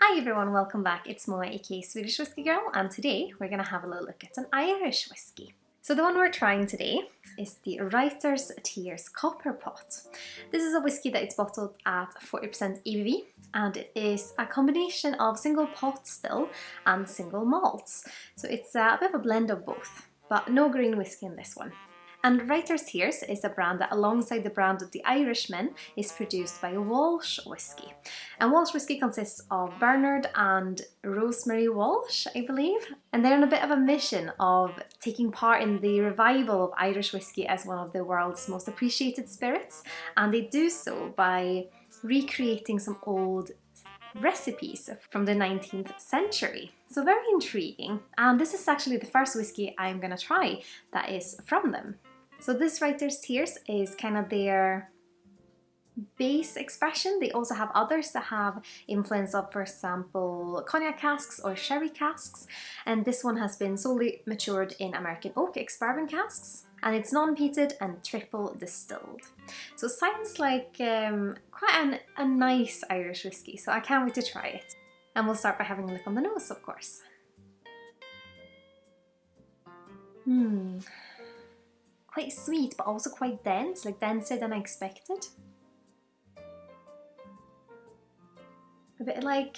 Hi everyone, welcome back. It's Moa, aka Swedish Whiskey Girl, and today we're going to have a little look at an Irish whiskey. So the one we're trying today is the Writer's Tears Copper Pot. This is a whiskey that is bottled at 40% ABV, and it is a combination of single pot still and single malts. So it's a bit of a blend of both, but no green whiskey in this one. And Writer's Tears is a brand that, alongside the brand of the Irishman, is produced by Walsh Whisky. And Walsh Whisky consists of Bernard and Rosemary Walsh, I believe. And they're on a bit of a mission of taking part in the revival of Irish whisky as one of the world's most appreciated spirits. And they do so by recreating some old recipes from the 19th century. So very intriguing. And this is actually the first whiskey I'm gonna try that is from them. So this Writer's Tears is kind of their base expression. They also have others that have influence of, for example, cognac casks or sherry casks. And this one has been solely matured in American oak ex-bourbon casks. And it's non-peated and triple distilled. So it sounds like quite a nice Irish whiskey. So I can't wait to try it. And we'll start by having a look on the nose, of course. Quite sweet, but also quite dense, like denser than I expected. A bit like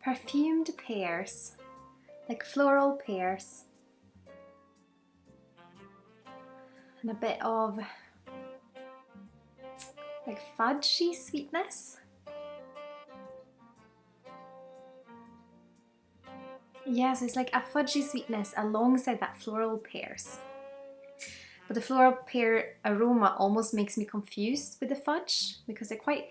perfumed pears, like floral pears. And a bit of like fudgy sweetness. Yeah, so it's like a fudgy sweetness alongside that floral pears. But the floral pear aroma almost makes me confused with the fudge because they're quite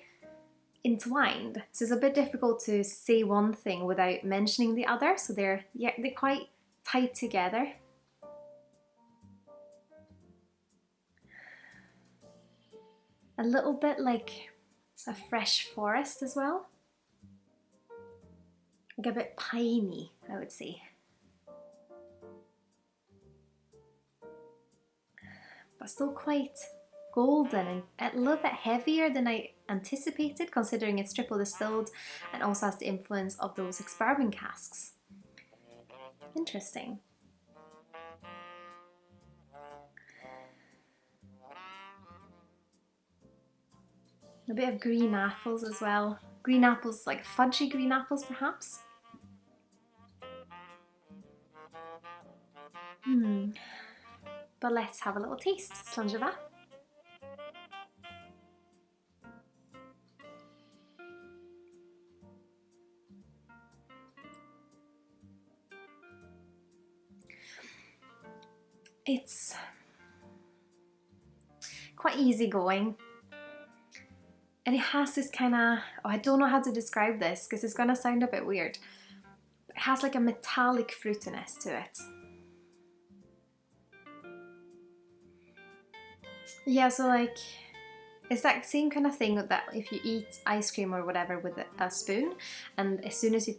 entwined. So it's a bit difficult to say one thing without mentioning the other. So they're quite tied together. A little bit like a fresh forest as well. Like a bit piney, I would say. But still quite golden and a little bit heavier than I anticipated, considering it's triple distilled and also has the influence of those ex-bourbon casks. Interesting. A bit of green apples as well. Green apples, like fudgy green apples perhaps. But let's have a little taste. Slàinte. It's quite easygoing. And it has this kind of, I don't know how to describe this because it's gonna sound a bit weird. It has like a metallic fruitiness to it. Yeah, so like, it's that same kind of thing that if you eat ice cream or whatever with a spoon, and as soon as you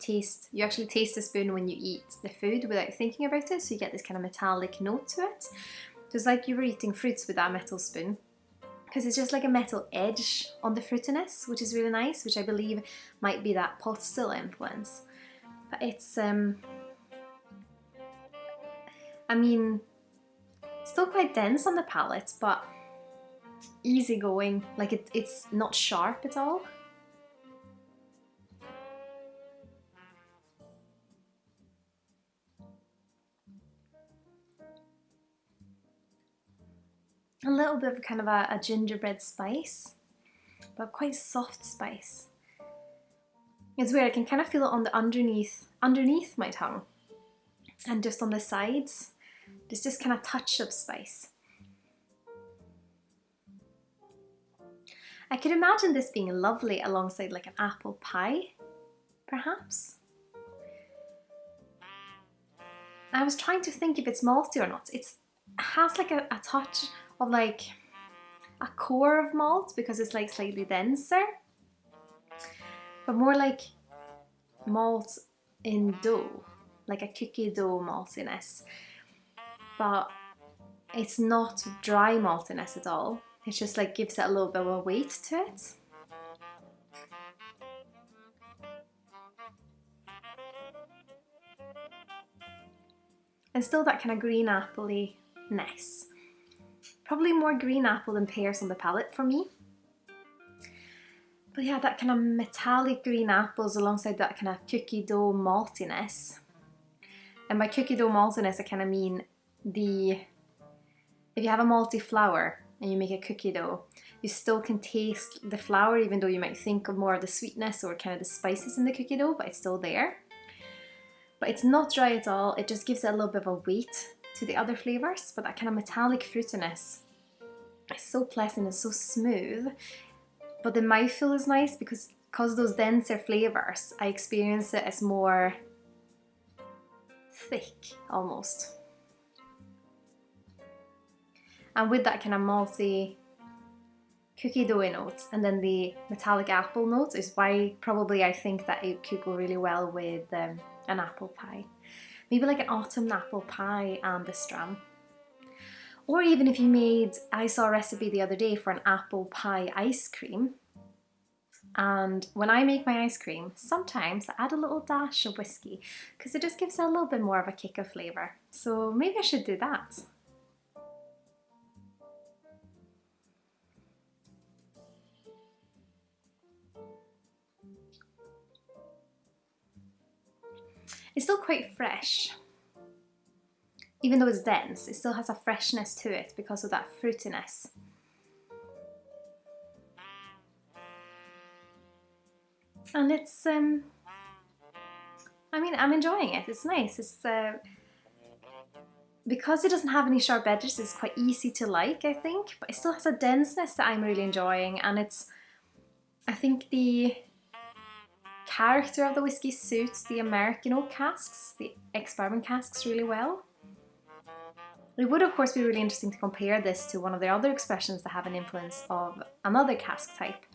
actually taste the spoon when you eat the food without thinking about it, so you get this kind of metallic note to it. So it's like you were eating fruits with that metal spoon, because it's just like a metal edge on the fruitiness, which is really nice, which I believe might be that pot still influence. But it's, I mean, still quite dense on the palate, but easygoing, like it's not sharp at all. A little bit of kind of a gingerbread spice, but quite soft spice. It's weird, I can kind of feel it on the underneath my tongue, and just on the sides. There's this kind of touch of spice. I could imagine this being lovely alongside like an apple pie, perhaps. I was trying to think if it's malty or not. It has like a touch of like a core of malt because it's like slightly denser, but more like malt in dough, like a cookie dough maltiness. But it's not dry maltiness at all. It just like gives it a little bit of a weight to it. and still that kind of green apple-ness. Probably more green apple than pears on the palate for me. But yeah, that kind of metallic green apples alongside that kind of cookie dough maltiness. And by cookie dough maltiness, I kind of mean if you have a malty flour and you make a cookie dough, you still can taste the flour even though you might think of more of the sweetness or kind of the spices in the cookie dough, but it's still there. But it's not dry at all, it just gives it a little bit of a weight to the other flavours, but that kind of metallic fruitiness is so pleasant and so smooth. But the mouthfeel is nice because of those denser flavours, I experience it as more thick almost. And with that kind of malty cookie doughy notes and then the metallic apple notes is why probably I think that it could go really well with an apple pie. Maybe like an autumn apple pie and the stram. Or even if you made, I saw a recipe the other day for an apple pie ice cream. And when I make my ice cream, sometimes I add a little dash of whiskey because it just gives it a little bit more of a kick of flavour. So maybe I should do that. It's still quite fresh. Even though it's dense, it still has a freshness to it because of that fruitiness. And it's, I mean, I'm enjoying it. It's nice. It's because it doesn't have any sharp edges, it's quite easy to like, I think. But it still has a denseness that I'm really enjoying. And it's, I think the character of the whiskey suits the American oak casks, the ex-bourbon casks really well. It would of course be really interesting to compare this to one of the other expressions that have an influence of another cask type.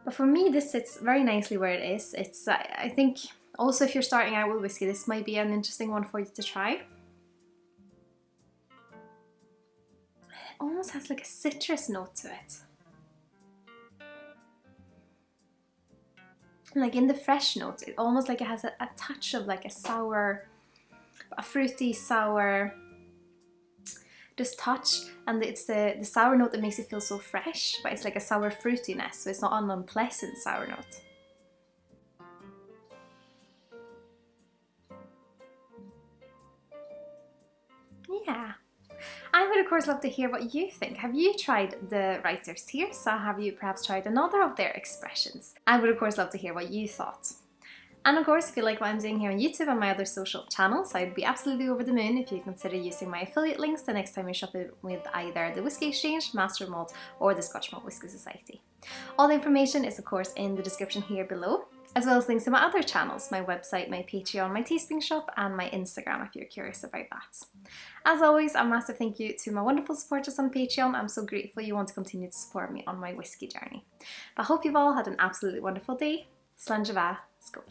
But for me this sits very nicely where it is. It's, I think also if you're starting out with whiskey, this might be an interesting one for you to try. It almost has like a citrus note to it. Like in the fresh notes, it almost like it has a touch of like a sour, a fruity sour just touch, and it's the sour note that makes it feel so fresh, but it's like a sour fruitiness, so it's not an unpleasant sour note. Yeah. I would of course love to hear what you think. Have you tried the writer's tears, or have you perhaps tried another of their expressions? I would of course love to hear what you thought. And of course, if you like what I'm doing here on YouTube and my other social channels, I'd be absolutely over the moon if you consider using my affiliate links the next time you're shopping with either the Whiskey Exchange, Master of Malt, or the Scotch Malt Whisky Society. All the information is of course in the description here below, as well as links to my other channels, my website, my Patreon, my Teespring shop, and my Instagram if you're curious about that. As always, a massive thank you to my wonderful supporters on Patreon. I'm so grateful you want to continue to support me on my whiskey journey. But I hope you've all had an absolutely wonderful day. Slán Skål.